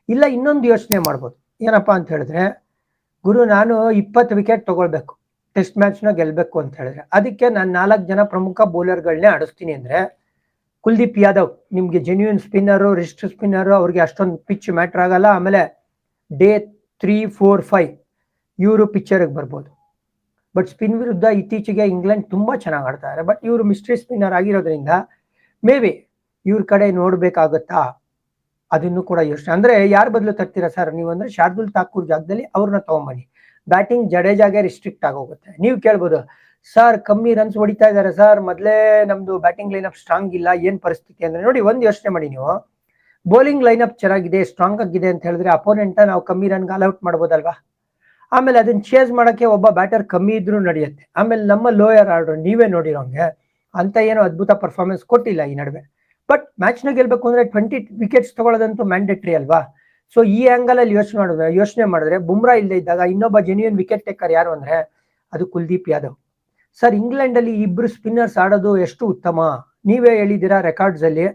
ಇಲ್ಲ ಇನ್ನೊಂದು ಯೋಚನೆ ಮಾಡ್ಬೋದು. ಏನಪ್ಪಾ ಅಂತ ಹೇಳಿದ್ರೆ, ಗುರು ನಾನು 20 ವಿಕೆಟ್ ತಗೊಳ್ಬೇಕು, ಟೆಸ್ಟ್ ಮ್ಯಾಚ್ನ ಗೆಲ್ಬೇಕು ಅಂತ ಹೇಳಿದ್ರೆ, ಅದಕ್ಕೆ ನಾನು 4 ಜನ ಪ್ರಮುಖ ಬೌಲರ್ಗಳನ್ನೇ ಆಡಿಸ್ತೀನಿ ಅಂದ್ರೆ, ಕುಲ್ದೀಪ್ ಯಾದವ್ ನಿಮ್ಗೆ ಜೆನ್ಯೂನ್ ಸ್ಪಿನ್ನರು, ರಿಸ್ಟ್ ಸ್ಪಿನ್ನರು, ಅವ್ರಿಗೆ ಅಷ್ಟೊಂದು ಪಿಚ್ ಮ್ಯಾಟ್ರ್ ಆಗಲ್ಲ. ಆಮೇಲೆ ಡೇ 3, 4, 5 ಇವರು ಪಿಕ್ಚರ್ಗೆ ಬರ್ಬೋದು. ಬಟ್ ಸ್ಪಿನ್ ವಿರುದ್ಧ ಇತ್ತೀಚೆಗೆ ಇಂಗ್ಲೆಂಡ್ ತುಂಬಾ ಚೆನ್ನಾಗಿ ಆಡ್ತಾರೆ. ಬಟ್ ಇವರು ಮಿಸ್ಟ್ರಿ ಸ್ಪಿನ್ನರ್ ಆಗಿರೋದ್ರಿಂದ ಮೇ ಬಿ ಇವ್ರ ಕಡೆ ನೋಡ್ಬೇಕಾಗತ್ತಾ, ಅದನ್ನು ಕೂಡ ಯೋಚನೆ. ಅಂದ್ರೆ ಯಾರು ಬದಲು ತರ್ತೀರಾ ಸರ್ ನೀವು ಅಂದ್ರೆ, ಶಾರ್ದುಲ್ ಠಾಕೂರ್ ಜಾಗದಲ್ಲಿ ಅವ್ರನ್ನ ತಗೊಂಬನ್ನಿ. ಬ್ಯಾಟಿಂಗ್ ಜಡೇಜಾಗೆ ರಿಸ್ಟ್ರಿಕ್ಟ್ ಆಗೋಗುತ್ತೆ. ನೀವು ಕೇಳ್ಬೋದು, ಸರ್ ಕಮ್ಮಿ ರನ್ಸ್ ಹೊಡಿತಾ ಇದಾರೆ ಸರ್, ಮೊದಲೇ ನಮ್ದು ಬ್ಯಾಟಿಂಗ್ ಲೈನಪ್ ಸ್ಟ್ರಾಂಗ್ ಇಲ್ಲ, ಏನ್ ಪರಿಸ್ಥಿತಿ ಅಂದ್ರೆ, ನೋಡಿ ಒಂದು ಯೋಚನೆ ಮಾಡಿ ನೀವು. ಬೌಲಿಂಗ್ ಲೈನಪ್ ಚೆನ್ನಾಗಿದೆ, ಸ್ಟ್ರಾಂಗ್ ಆಗಿದೆ ಅಂತ ಹೇಳಿದ್ರೆ ಅಪೋನೆಂಟ್ ನಾವು ಕಮ್ಮಿ ರನ್ಗೆ ಆಲ್ ಔಟ್ ಮಾಡ್ಬೋದಲ್ವಾ. ಆಮೇಲೆ ಅದನ್ನ ಚೇಸ್ ಮಾಡಕ್ಕೆ ಒಬ್ಬ ಬ್ಯಾಟರ್ ಕಮ್ಮಿ ಇದ್ರೂ ನಡೆಯುತ್ತೆ. ಆಮೇಲೆ ನಮ್ಮ ಲೋಯರ್ ಆರ್ಡರ್ ನೀವೇ ನೋಡಿರೋಂಗೆ ಅಂತ ಏನೋ ಅದ್ಭುತ ಪರ್ಫಾರ್ಮೆನ್ಸ್ ಕೊಟ್ಟಿಲ್ಲ ಈ ನಡುವೆ. ಬಟ್ ಮ್ಯಾಚ್ನ ಗೆಲ್ಬೇಕು ಅಂದ್ರೆ 20 ವಿಕೆಟ್ಸ್ ತಗೊಳ್ಳೋದಂತೂ ಮ್ಯಾಂಡೇಟ್ರಿ ಅಲ್ವಾ. ಸೊ ಈ ಆಂಗಲ್ ಅಲ್ಲಿ ಯೋಚನೆ ಮಾಡಿದ್ರೆ ಬುಮ್ರಾ ಇಲ್ಲದೆ ಇದ್ದಾಗ ಇನ್ನೊಬ್ಬ ಜೆನ್ಯೂನ್ ವಿಕೆಟ್ ಟೇಕರ್ ಯಾರು ಅಂದ್ರೆ ಅದು ಕುಲ್ದೀಪ್ ಯಾದವ್. ಸರ್ ಇಂಗ್ಲೆಂಡ್ ಅಲ್ಲಿ ಇಬ್ರು ಸ್ಪಿನ್ನರ್ಸ್ ಆಡೋದು ಎಷ್ಟು ಉತ್ತಮ, ನೀವೇ ಹೇಳಿದ್ದೀರಾ ರೆಕಾರ್ಡ್ಸ್ ಅಲ್ಲಿ.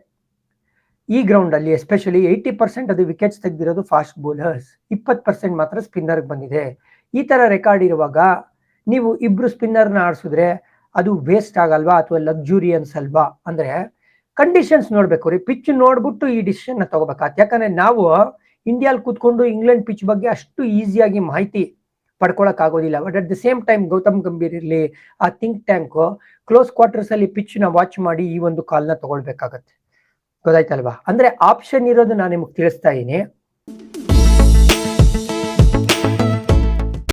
ಈ ಗ್ರೌಂಡ್ ಅಲ್ಲಿ ಎಸ್ಪೆಷಲಿ 80% ಅದು ವಿಕೆಟ್ಸ್ ತೆಗೆದಿರೋದು ಫಾಸ್ಟ್ ಬೌಲರ್ಸ್, 20% ಮಾತ್ರ ಸ್ಪಿನ್ನರ್ ಬಂದಿದೆ. ಈ ತರ ರೆಕಾರ್ಡ್ ಇರುವಾಗ ನೀವು ಇಬ್ರು ಸ್ಪಿನ್ನರ್ನ ಆಡಿಸಿದ್ರೆ ಅದು ವೇಸ್ಟ್ ಆಗಲ್ವಾ ಅಥವಾ ಲಕ್ಸುರಿಯನ್ಸ್ ಅಲ್ವಾ? ಅಂದ್ರೆ ಕಂಡೀಷನ್ಸ್ ನೋಡ್ಬೇಕು ರೀ, ಪಿಚ್ ನೋಡ್ಬಿಟ್ಟು ಈ ಡಿಸಿಷನ್ ತಗೋಬೇಕಾಗ್ತದೆ. ಯಾಕಂದ್ರೆ ನಾವು ಇಂಡಿಯಾಲ್ ಕೂತ್ಕೊಂಡು ಇಂಗ್ಲೆಂಡ್ ಪಿಚ್ ಬಗ್ಗೆ ಅಷ್ಟು ಈಸಿಯಾಗಿ ಮಾಹಿತಿ ಪಡ್ಕೊಳಕ್ ಆಗೋದಿಲ್ಲ. But at the same time Gautam Gambhir ಇರ್ಲಿ, ಆ ಥಿಂಕ್ ಟ್ಯಾಂಕ್ ಕ್ಲೋಸ್ ಕ್ವಾರ್ಟರ್ಸ್ ಅಲ್ಲಿ ಪಿಚ್ ನ ವಾಚ್ ಮಾಡಿ ಈ ಒಂದು ಕಾಲ್ನ ತಗೊಳ್ಬೇಕಾಗತ್ತೆ. ಗೊತ್ತಾಯ್ತಲ್ವಾ? ಅಂದ್ರೆ ಆಪ್ಷನ್ ಇರೋದು ನಾನು ನಿಮ್ಗೆ ತಿಳಿಸ್ತಾ ಇದೀನಿ.